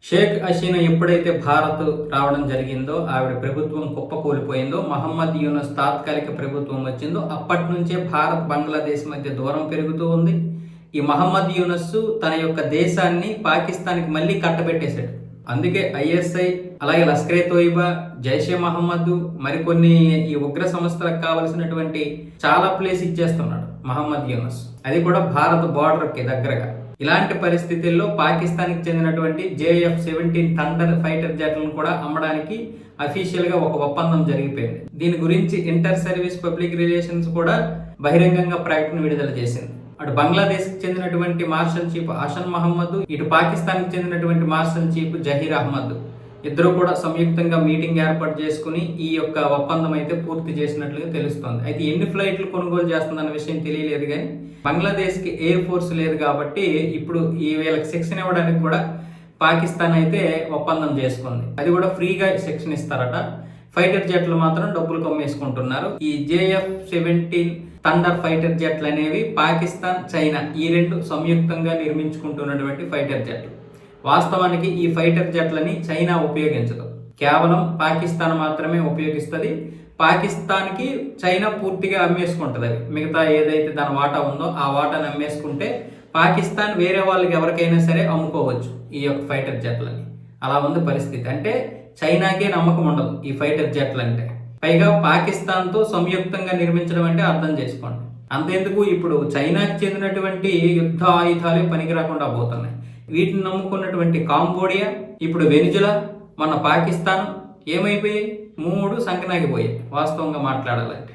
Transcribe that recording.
షేక్ హసీనా ఎప్పుడైతే భారత్ రావడం జరిగిందో, ఆవిడ ప్రభుత్వం కుప్పకూలిపోయిందో, మహమ్మద్ యూనస్ తాత్కాలిక ప్రభుత్వం వచ్చిందో, అప్పటి నుంచే భారత్ బంగ్లాదేశ్ మధ్య దూరం పెరుగుతూ ఉంది. ఈ మహమ్మద్ యూనస్ తన యొక్క దేశాన్ని పాకిస్తాన్కి మళ్ళీ కట్టబెట్టేశాడు. అందుకే ఐఎస్ఐ, అలాగే లష్కరే తోయిబా, జైషే మహమ్మద్, మరికొన్ని ఈ ఉగ్ర సంస్థలకు కావలసినటువంటి చాలా ప్లేస్ ఇచ్చేస్తున్నాడు మహమ్మద్ యూనస్. అది కూడా భారత్ బార్డర్కి దగ్గరగా. ఇలాంటి పరిస్థితుల్లో పాకిస్తాన్కి చెందినటువంటి JF-17 థండర్ ఫైటర్ జెట్లను కూడా అమ్మడానికి అఫీషియల్ గా ఒక ఒప్పందం జరిగిపోయింది. దీని గురించి ఇంటర్ సర్వీస్ పబ్లిక్ రిలేషన్స్ కూడా బహిరంగంగా ప్రకటన విడుదల చేసింది. అటు బంగ్లాదేశ్ కి చెందినటువంటి మార్షల్ చీఫ్ హసన్ మహమ్మద్, ఇటు పాకిస్తాన్ కి చెందినటువంటి మార్షల్ చీఫ్ జహీర్ అహ్మద్ ఇద్దరు కూడా సంయుక్తంగా మీటింగ్ ఏర్పాటు చేసుకుని ఈ యొక్క ఒప్పందం అయితే పూర్తి చేసినట్లుగా తెలుస్తోంది. అయితే ఎన్ని ఫ్లైట్లు కొనుగోలు చేస్తుందన్న విషయం తెలియలేదు, కానీ బంగ్లాదేశ్ కి ఎయిర్ ఫోర్స్ లేదు కాబట్టి ఇప్పుడు ఈ వీళ్ళకి శిక్షణ ఇవ్వడానికి కూడా పాకిస్తాన్ అయితే ఒప్పందం చేసుకుంది. అది కూడా ఫ్రీగా శిక్షణ ఇస్తారట. ఫైటర్ జెట్లు మాత్రం డబ్బులు కమ్మేసుకుంటున్నారు. ఈ JF-17 థండర్ ఫైటర్ జెట్లు అనేవి పాకిస్తాన్, చైనా ఈ రెండు సంయుక్తంగా నిర్మించుకుంటున్నటువంటి ఫైటర్ జెట్లు. వాస్తవానికి ఈ ఫైటర్ జెట్లని చైనా ఉపయోగించదు, కేవలం పాకిస్తాన్ మాత్రమే ఉపయోగిస్తుంది. పాకిస్తాన్కి చైనా పూర్తిగా అమ్మేసుకుంటుంది. మిగతా ఏదైతే దాని వాటా ఉందో ఆ వాటాను అమ్మేసుకుంటే పాకిస్తాన్ వేరే వాళ్ళకి ఎవరికైనా సరే అమ్ముకోవచ్చు ఈ యొక్క ఫైటర్ జెట్లని. అలా ఉంది పరిస్థితి. అంటే చైనాకే నమ్మకం ఉండదు ఈ ఫైటర్ జెట్లు అంటే. పైగా పాకిస్తాన్తో సంయుక్తంగా నిర్మించడం అంటే అర్థం చేసుకోండి. అంతేందుకు ఇప్పుడు చైనాకి చెందినటువంటి యుద్ధ ఆయుధాలే పనికి రాకుండా పోతున్నాయి. వీటిని నమ్ముకున్నటువంటి కాంబోడియా, ఇప్పుడు వెనిజులా, మొన్న పాకిస్తాన్ ఏమైపోయాయి? మూడు సంకనాగిపోయాయి వాస్తవంగా మాట్లాడాలంటే.